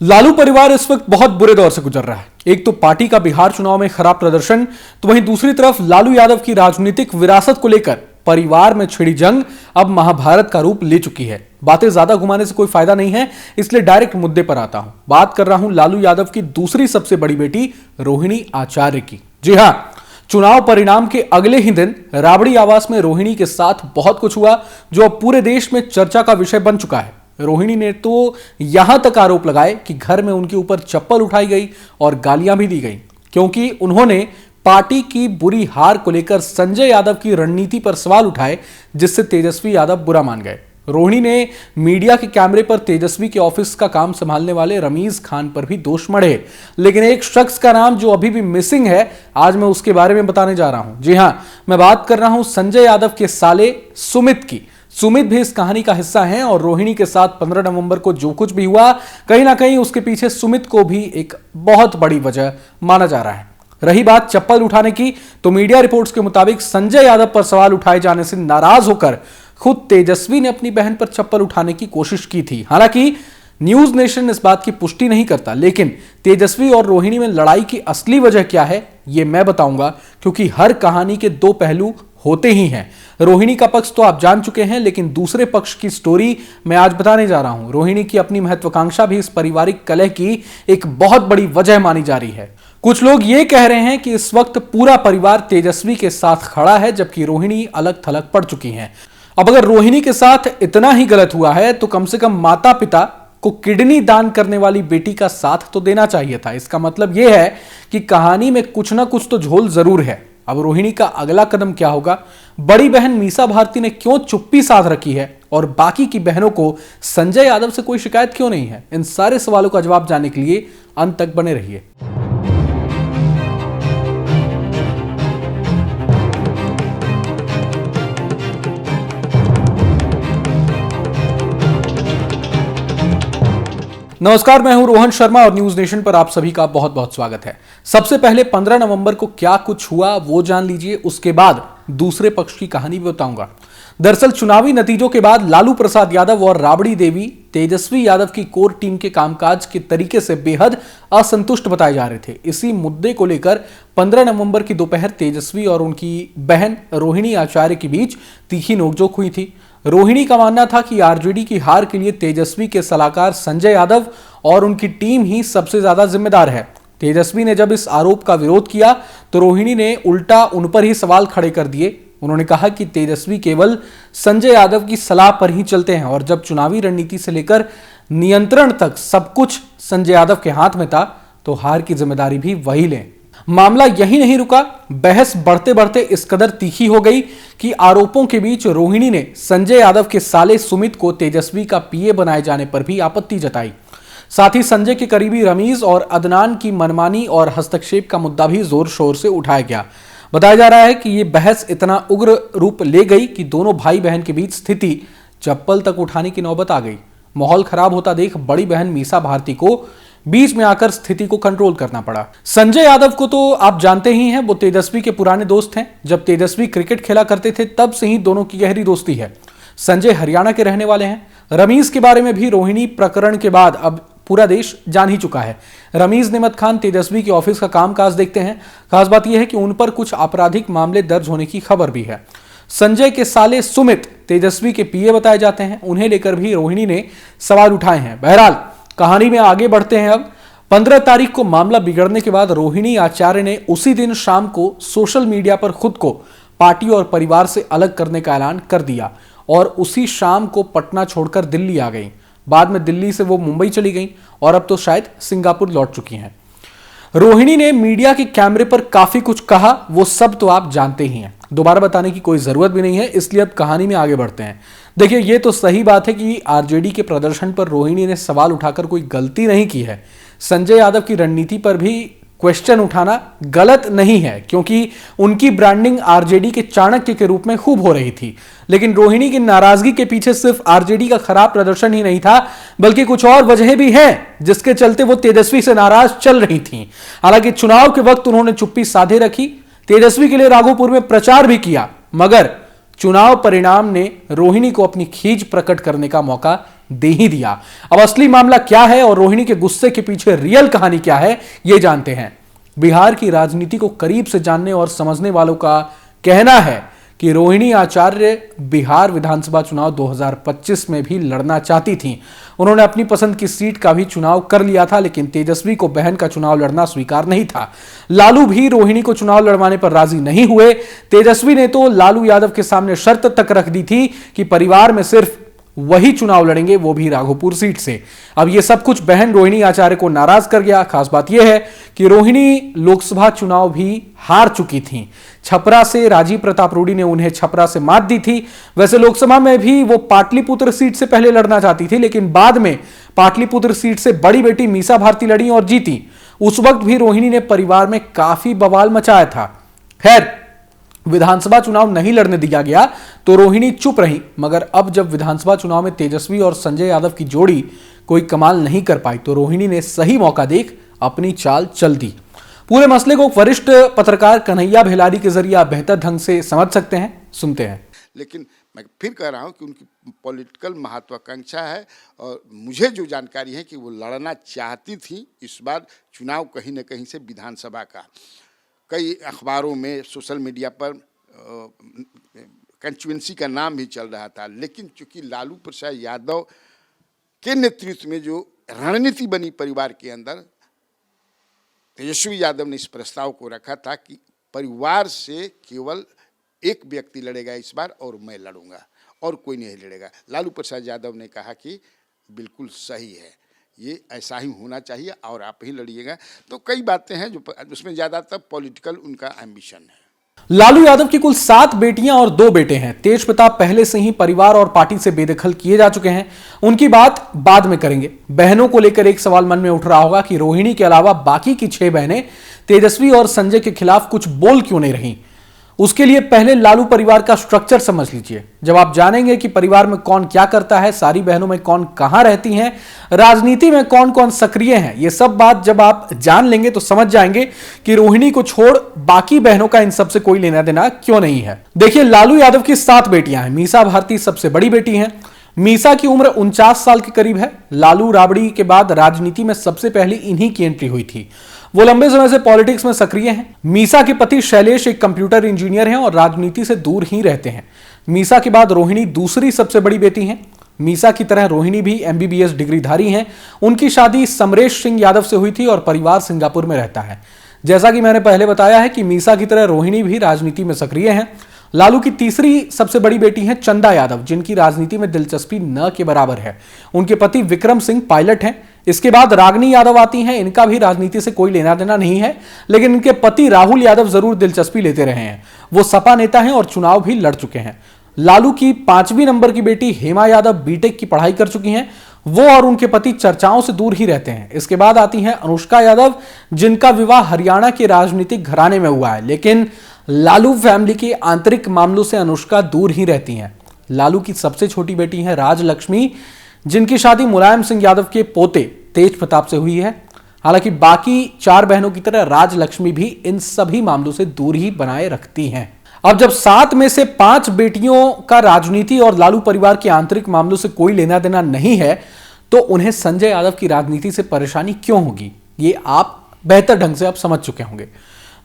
लालू परिवार इस वक्त बहुत बुरे दौर से गुजर रहा है। एक तो पार्टी का बिहार चुनाव में खराब प्रदर्शन, तो वहीं दूसरी तरफ लालू यादव की राजनीतिक विरासत को लेकर परिवार में छिड़ी जंग अब महाभारत का रूप ले चुकी है। बातें ज्यादा घुमाने से कोई फायदा नहीं है, इसलिए डायरेक्ट मुद्दे पर आता हूं। बात कर रहा हूं लालू यादव की दूसरी सबसे बड़ी बेटी रोहिणी आचार्य की। जी हां, चुनाव परिणाम के अगले ही दिन राबड़ी आवास में रोहिणी के साथ बहुत कुछ हुआ जो अब पूरे देश में चर्चा का विषय बन चुका है। रोहिणी ने तो यहां तक आरोप लगाए कि घर में उनके ऊपर चप्पल उठाई गई और गालियां भी दी गई, क्योंकि उन्होंने पार्टी की बुरी हार को लेकर संजय यादव की रणनीति पर सवाल उठाए, जिससे तेजस्वी यादव बुरा मान गए। रोहिणी ने मीडिया के कैमरे पर तेजस्वी के ऑफिस का काम संभालने वाले रमीज खान पर भी दोष मढ़े, लेकिन एक शख्स का नाम जो अभी भी मिसिंग है, आज मैं उसके बारे में बताने जा रहा हूं। जी हां, मैं बात कर रहा हूं संजय यादव के साले सुमित की। सुमित भी इस कहानी का हिस्सा हैं और रोहिणी के साथ 15 नवंबर को जो कुछ भी हुआ, कहीं ना कहीं उसके पीछे सुमित को भी एक बहुत बड़ी वजह माना जा रहा है। रही बात चप्पल उठाने की, तो मीडिया रिपोर्ट्स के मुताबिक संजय यादव पर सवाल उठाए जाने से नाराज होकर खुद तेजस्वी ने अपनी बहन पर चप्पल उठाने की कोशिश की थी। हालांकि न्यूज नेशन इस बात की पुष्टि नहीं करता, लेकिन तेजस्वी और रोहिणी में लड़ाई की असली वजह क्या है यह मैं बताऊंगा, क्योंकि हर कहानी के दो पहलू होते ही हैं। रोहिणी का पक्ष तो आप जान चुके हैं, लेकिन दूसरे पक्ष की स्टोरी मैं आज बताने जा रहा हूं। रोहिणी की अपनी महत्वाकांक्षा भी इस पारिवारिक कलह की एक बहुत बड़ी वजह मानी जा रही है। कुछ लोग ये कह रहे हैं कि इस वक्त पूरा परिवार तेजस्वी के साथ खड़ा है, जबकि रोहिणी अलग थलग पड़ चुकी हैं। अब अगर रोहिणी के साथ इतना ही गलत हुआ है, तो कम से कम माता पिता को किडनी दान करने वाली बेटी का साथ तो देना चाहिए था। इसका मतलब यह है कि कहानी में कुछ ना कुछ तो झोल जरूर है। अब रोहिणी का अगला कदम क्या होगा? बड़ी बहन मीसा भारती ने क्यों चुप्पी साध रखी है और बाकी की बहनों को संजय यादव से कोई शिकायत क्यों नहीं है? इन सारे सवालों का जवाब जानने के लिए अंत तक बने रहिए। नमस्कार, मैं हूं रोहन शर्मा और न्यूज नेशन पर आप सभी का बहुत बहुत स्वागत है। सबसे पहले 15 नवंबर को क्या कुछ हुआ वो जान लीजिए, उसके बाद दूसरे पक्ष की कहानी भी बताऊंगा। दरअसल चुनावी नतीजों के बाद लालू प्रसाद यादव और राबड़ी देवी तेजस्वी यादव की कोर टीम के कामकाज के तरीके से बेहद असंतुष्ट बताए जा रहे थे। इसी मुद्दे को लेकर 15 नवंबर की दोपहर तेजस्वी और उनकी बहन रोहिणी आचार्य के बीच तीखी नोकझोंक हुई थी। रोहिणी का मानना था कि आरजेडी की हार के लिए तेजस्वी के सलाहकार संजय यादव और उनकी टीम ही सबसे ज्यादा जिम्मेदार है। तेजस्वी ने जब इस आरोप का विरोध किया, तो रोहिणी ने उल्टा उन पर ही सवाल खड़े कर दिए। उन्होंने कहा कि तेजस्वी केवल संजय यादव की सलाह पर ही चलते हैं और जब चुनावी रणनीति से लेकर नियंत्रण तक सब कुछ संजय यादव के हाथ में था, तो हार की जिम्मेदारी भी वही लें। मामला यही नहीं रुका, बहस बढ़ते बढ़ते इस कदर तीखी हो गई कि आरोपों के बीच रोहिणी ने संजय यादव के साले सुमित को तेजस्वी का पीए बनाए जाने पर भी आपत्ति जताई। साथ ही संजय के करीबी रमीज और अदनान की मनमानी और हस्तक्षेप का मुद्दा भी जोर शोर से उठाया गया। बताया जा रहा है कि यह बहस इतना उग्र रूप ले गई कि दोनों भाई बहन के बीच स्थिति चप्पल तक उठाने की नौबत आ गई। माहौल खराब होता देख बड़ी बहन मीसा भारती को बीच में आकर स्थिति को कंट्रोल करना पड़ा। संजय यादव को तो आप जानते ही हैं, वो तेजस्वी के पुराने दोस्त हैं। जब तेजस्वी क्रिकेट खेला करते थे तब से ही दोनों की गहरी दोस्ती है। संजय हरियाणा के रहने वाले हैं। रमीज के बारे में भी रोहिणी प्रकरण के बाद अब पूरा देश जान ही चुका है। रमीज नेमत खान तेजस्वी के ऑफिस का कामकाज देखते हैं। खास बात यह है कि उन पर कुछ आपराधिक मामले दर्ज होने की खबर भी है। संजय के साले सुमित तेजस्वी के पीए बताए जाते हैं। उन्हें लेकर भी रोहिणी ने सवाल उठाए हैं। बहरहाल कहानी में आगे बढ़ते हैं। अब 15 तारीख को मामला बिगड़ने के बाद रोहिणी आचार्य ने उसी दिन शाम को सोशल मीडिया पर खुद को पार्टी और परिवार से अलग करने का ऐलान कर दिया और उसी शाम को पटना छोड़कर दिल्ली आ गई। बाद में दिल्ली से वो मुंबई चली गई और अब तो शायद सिंगापुर लौट चुकी हैं। रोहिणी ने मीडिया के कैमरे पर काफी कुछ कहा, वो सब तो आप जानते ही हैं, दोबारा बताने की कोई जरूरत भी नहीं है। इसलिए अब कहानी में आगे बढ़ते हैं। देखिए, ये तो सही बात है कि आरजेडी के प्रदर्शन पर रोहिणी ने सवाल उठाकर कोई गलती नहीं की है। संजय यादव की रणनीति पर भी क्वेश्चन उठाना गलत नहीं है, क्योंकि उनकी ब्रांडिंग आरजेडी के चाणक्य के रूप में खूब हो रही थी। लेकिन रोहिणी की नाराजगी के पीछे सिर्फ आरजेडी का खराब प्रदर्शन ही नहीं था, बल्कि कुछ और वजहें भी हैं जिसके चलते वो तेजस्वी से नाराज चल रही थी। हालांकि चुनाव के वक्त उन्होंने चुप्पी साधे रखी, तेजस्वी के लिए राघोपुर में प्रचार भी किया, मगर चुनाव परिणाम ने रोहिणी को अपनी खींच प्रकट करने का मौका दे ही दिया। अब असली मामला क्या है और रोहिणी के गुस्से के पीछे रियल कहानी क्या है, ये जानते हैं। बिहार की राजनीति को करीब से जानने और समझने वालों का कहना है कि रोहिणी आचार्य बिहार विधानसभा चुनाव 2025 में भी लड़ना चाहती थीं। उन्होंने अपनी पसंद की सीट का भी चुनाव कर लिया था, लेकिन तेजस्वी को बहन का चुनाव लड़ना स्वीकार नहीं था। लालू भी रोहिणी को चुनाव लड़वाने पर राजी नहीं हुए। तेजस्वी ने तो लालू यादव के सामने शर्त तक रख दी थी कि परिवार में सिर्फ वही चुनाव लड़ेंगे, वो भी राघोपुर सीट से। अब यह सब कुछ बहन रोहिणी आचार्य को नाराज कर गया। खास बात यह है कि रोहिणी लोकसभा चुनाव भी हार चुकी थीं। छपरा से राजीव प्रताप रूडी ने उन्हें छपरा से मात दी थी। वैसे लोकसभा में भी वो पाटलिपुत्र सीट से पहले लड़ना चाहती थी, लेकिन बाद में पाटलिपुत्र सीट से बड़ी बेटी मीसा भारती लड़ी और जीती। उस वक्त भी रोहिणी ने परिवार में काफी बवाल मचाया था। खैर, विधानसभा चुनाव नहीं लड़ने दिया गया तो रोहिणी चुप रही, मगर अब जब विधानसभा चुनाव में तेजस्वी और संजय यादव की जोड़ी कोई कमाल नहीं कर पाई तो रोहिणी ने सही मौका देख अपनी चाल चल दी। पूरे मसले को वरिष्ठ पत्रकार कन्हैया भेलारी के जरिए आप बेहतर ढंग से समझ सकते हैं, सुनते हैं। लेकिन मैं फिर कह रहा हूं कि उनकी पॉलिटिकल महत्वाकांक्षा है और मुझे जो जानकारी है कि वो लड़ना चाहती थी इस बार चुनाव कहीं न कहीं से विधानसभा का। कई अखबारों में, सोशल मीडिया पर कंस्टिट्यूएंसी का नाम भी चल रहा था, लेकिन चूंकि लालू प्रसाद यादव के नेतृत्व में जो रणनीति बनी परिवार के अंदर, तेजस्वी यादव ने इस प्रस्ताव को रखा था कि परिवार से केवल एक व्यक्ति लड़ेगा इस बार और मैं लड़ूंगा और कोई नहीं लड़ेगा। लालू प्रसाद यादव ने कहा कि बिल्कुल सही है, ये ऐसा ही होना चाहिए और आप ही लड़िएगा। तो कई बातें हैं जो उसमें ज़्यादातर पॉलिटिकल उनका एम्बिशन है। लालू यादव की कुल 7 बेटियां और 2 बेटे हैं। तेज प्रताप पहले से ही परिवार और पार्टी से बेदखल किए जा चुके हैं, उनकी बात बाद में करेंगे। बहनों को लेकर एक सवाल मन में उठ रहा होगा कि रोहिणी के अलावा बाकी की 6 बहनें तेजस्वी और संजय के खिलाफ कुछ बोल क्यों नहीं रही। उसके लिए पहले लालू परिवार का स्ट्रक्चर समझ लीजिए। जब आप जानेंगे कि परिवार में कौन क्या करता है, सारी बहनों में कौन कहां रहती हैं, राजनीति में कौन कौन सक्रिय हैं, ये सब बात जब आप जान लेंगे तो समझ जाएंगे कि रोहिणी को छोड़ बाकी बहनों का इन सबसे कोई लेना देना क्यों नहीं है। देखिए, लालू यादव की 7 बेटियां हैं। मीसा भारती सबसे बड़ी बेटी हैं। मीसा की उम्र 49 साल के करीब है। लालू राबड़ी के बाद राजनीति में सबसे पहले इन्हीं की एंट्री हुई थी। वो लंबे समय से पॉलिटिक्स में सक्रिय हैं। मीसा के पति शैलेश एक कंप्यूटर इंजीनियर हैं और राजनीति से दूर ही रहते हैं। मीसा के बाद रोहिणी दूसरी सबसे बड़ी बेटी हैं। मीसा की तरह रोहिणी भी एमबीबीएस डिग्रीधारी हैं। उनकी शादी समरेश सिंह यादव से हुई थी और परिवार सिंगापुर में रहता है। जैसा कि मैंने पहले बताया है कि मीसा की तरह रोहिणी भी राजनीति में सक्रिय हैं। लालू की तीसरी सबसे बड़ी बेटी है चंदा यादव, जिनकी राजनीति में दिलचस्पी न के बराबर है। उनके पति विक्रम सिंह पायलट हैं। इसके बाद रागनी यादव आती हैं। इनका भी राजनीति से कोई लेना देना नहीं है, लेकिन इनके पति राहुल यादव जरूर दिलचस्पी लेते रहे हैं। वो सपा नेता हैं और चुनाव भी लड़ चुके हैं। लालू की 5वीं नंबर की बेटी हेमा यादव बीटेक की पढ़ाई कर चुकी हैं। वो और उनके पति चर्चाओं से दूर ही रहते हैं। इसके बाद आती हैं अनुष्का यादव, जिनका विवाह हरियाणा के राजनीतिक घराने में हुआ है, लेकिन लालू फैमिली के आंतरिक मामलों से अनुष्का दूर ही रहती हैं। लालू की सबसे छोटी बेटी है राजलक्ष्मी, जिनकी शादी मुलायम सिंह यादव के पोते तेज प्रताप से हुई है। हालांकि बाकी 4 बहनों की तरह राजलक्ष्मी भी इन सभी मामलों से दूर ही बनाए रखती हैं। अब जब 7 में से 5 बेटियों का राजनीति और लालू परिवार के आंतरिक मामलों से कोई लेना देना नहीं है, तो उन्हें संजय यादव की राजनीति से परेशानी क्यों होगी, ये आप बेहतर ढंग से आप समझ चुके होंगे।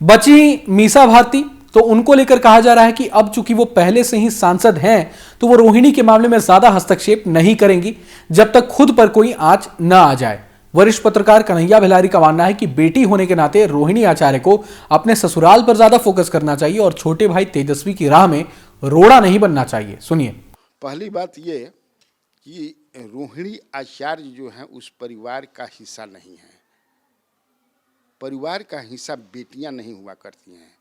बची मीसा भारती, तो उनको लेकर कहा जा रहा है कि अब चूंकि वो पहले से ही सांसद हैं, तो वो रोहिणी के मामले में ज्यादा हस्तक्षेप नहीं करेंगी जब तक खुद पर कोई आंच न आ जाए। वरिष्ठ पत्रकार कन्हैया भेलारी का मानना है कि बेटी होने के नाते रोहिणी आचार्य को अपने ससुराल पर ज्यादा फोकस करना चाहिए और छोटे भाई तेजस्वी की राह में रोड़ा नहीं बनना चाहिए। सुनिए। पहली बात ये कि रोहिणी आचार्य जो है उस परिवार का हिस्सा नहीं है। परिवार का हिस्सा बेटियां नहीं हुआ करती हैं।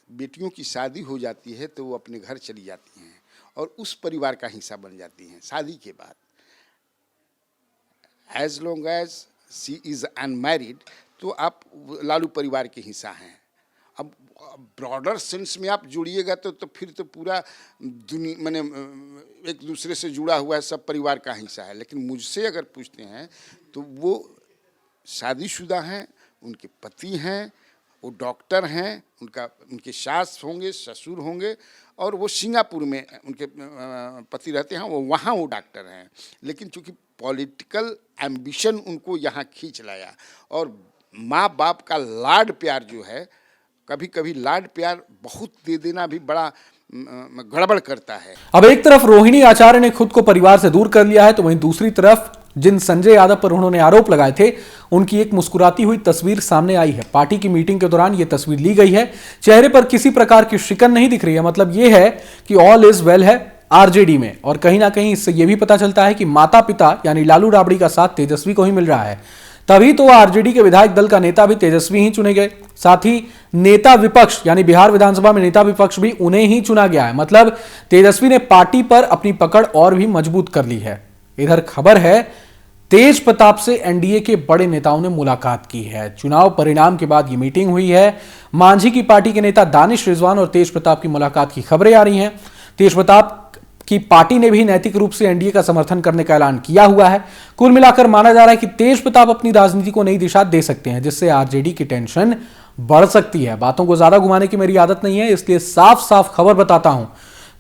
बेटियों की शादी हो जाती है तो वो अपने घर चली जाती हैं और उस परिवार का हिस्सा बन जाती हैं शादी के बाद। As long as she is unmarried, तो आप लालू परिवार के हिस्सा हैं। अब ब्रॉडर सेंस में आप जुड़िएगा तो फिर तो पूरा दुनिया माने एक दूसरे से जुड़ा हुआ है, सब परिवार का हिस्सा है। लेकिन मुझसे अगर पूछते हैं तो वो शादीशुदा हैं, उनके पति हैं, वो डॉक्टर हैं, उनके सास होंगे, ससुर होंगे और वो सिंगापुर में उनके पति रहते हैं, वहाँ वो डॉक्टर हैं। लेकिन चूंकि पॉलिटिकल एम्बिशन उनको यहाँ खींच लाया, और माँ बाप का लाड प्यार जो है, कभी कभी लाड प्यार बहुत दे देना भी बड़ा गड़बड़ करता है। अब एक तरफ रोहिणी आचार्य ने खुद को परिवार से दूर कर लिया है, तो वहीं दूसरी तरफ जिन संजय यादव पर उन्होंने आरोप लगाए थे, उनकी एक मुस्कुराती हुई तस्वीर सामने आई है। पार्टी की मीटिंग के दौरान यह तस्वीर ली गई है। चेहरे पर किसी प्रकार की शिकन नहीं दिख रही है। मतलब यह है कि ऑल इज वेल है आरजेडी में। और कहीं ना कहीं इससे यह भी पता चलता है कि माता पिता यानी लालू राबड़ी का साथ तेजस्वी को ही मिल रहा है। तभी तो आरजेडी के विधायक दल का नेता भी तेजस्वी ही चुने गए। साथ ही नेता विपक्ष यानी बिहार विधानसभा में नेता विपक्ष भी उन्हें ही चुना गया है। मतलब तेजस्वी ने पार्टी पर अपनी पकड़ और भी मजबूत कर ली है। इधर खबर है तेज प्रताप से एनडीए के बड़े नेताओं ने मुलाकात की है। चुनाव परिणाम के बाद यह मीटिंग हुई है। मांझी की पार्टी के नेता दानिश रिजवान और तेज प्रताप की मुलाकात की खबरें आ रही हैं। तेज प्रताप की पार्टी ने भी नैतिक रूप से एनडीए का समर्थन करने का ऐलान किया हुआ है। कुल मिलाकर माना जा रहा है कि तेज प्रताप अपनी राजनीति को नई दिशा दे सकते हैं, जिससे आरजेडी की टेंशन बढ़ सकती है। बातों को ज्यादा घुमाने की मेरी आदत नहीं है, इसलिए साफ साफ खबर बताता हूं।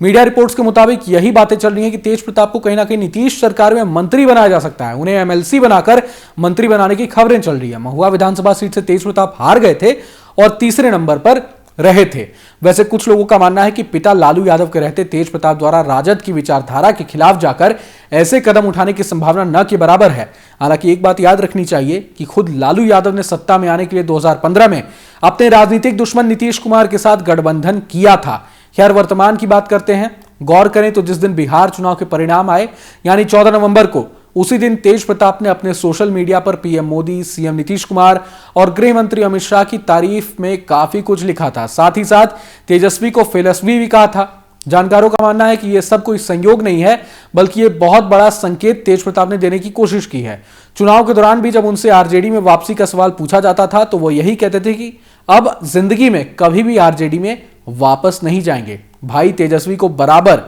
मीडिया रिपोर्ट्स के मुताबिक यही बातें चल रही हैं कि तेज प्रताप को कहीं ना कहीं नीतीश सरकार में मंत्री बनाया जा सकता है। उन्हें एमएलसी बनाकर मंत्री बनाने की खबरें चल रही है। महुआ विधानसभा सीट से तेज प्रताप हार गए थे और तीसरे नंबर पर रहे थे। वैसे कुछ लोगों का मानना है कि पिता लालू यादव के रहते तेज प्रताप द्वारा राजद की विचारधारा के खिलाफ जाकर ऐसे कदम उठाने की संभावना न के बराबर है। हालांकि एक बात याद रखनी चाहिए कि खुद लालू यादव ने सत्ता में आने के लिए 2015 में अपने राजनीतिक दुश्मन नीतीश कुमार के साथ गठबंधन किया था। खैर, वर्तमान की बात करते हैं। गौर करें तो जिस दिन बिहार चुनाव के परिणाम आए यानी 14 नवंबर को, उसी दिन तेज प्रताप ने अपने सोशल मीडिया पर पीएम मोदी, सीएम नीतीश कुमार और गृह मंत्री अमित शाह की तारीफ में काफी कुछ लिखा था। साथ ही साथ तेजस्वी को फेलस्वी भी कहा था। जानकारों का मानना है कि यह सब कोई संयोग नहीं है, बल्कि यह बहुत बड़ा संकेत तेज प्रताप ने देने की कोशिश की है। चुनाव के दौरान भी जब उनसे आरजेडी में वापसी का सवाल पूछा जाता था, तो वो यही कहते थे कि अब जिंदगी में कभी भी आरजेडी में वापस नहीं जाएंगे। भाई तेजस्वी को बराबर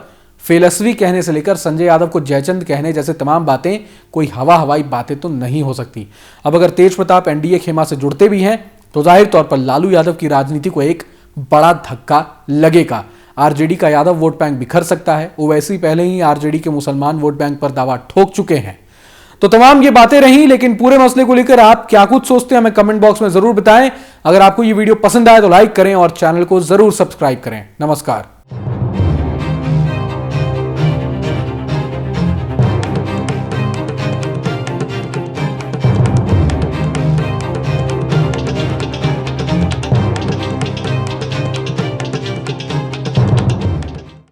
फेलस्वी कहने से लेकर संजय यादव को जयचंद कहने जैसे तमाम बातें कोई हवाई बातें तो नहीं हो सकती। अब अगर तेज प्रताप एनडीए खेमा से जुड़ते भी हैं, तो जाहिर तौर पर लालू यादव की राजनीति को एक बड़ा धक्का लगेगा। आरजेडी का यादव वोट बैंक बिखर सकता है। ओवैसी पहले ही आरजेडी के मुसलमान वोट बैंक पर दावा ठोक चुके हैं। तो तमाम ये बातें रही, लेकिन पूरे मसले को लेकर आप क्या कुछ सोचते हैं हमें कमेंट बॉक्स में जरूर बताएं। अगर आपको ये वीडियो पसंद आए तो लाइक करें और चैनल को जरूर सब्सक्राइब करें। नमस्कार।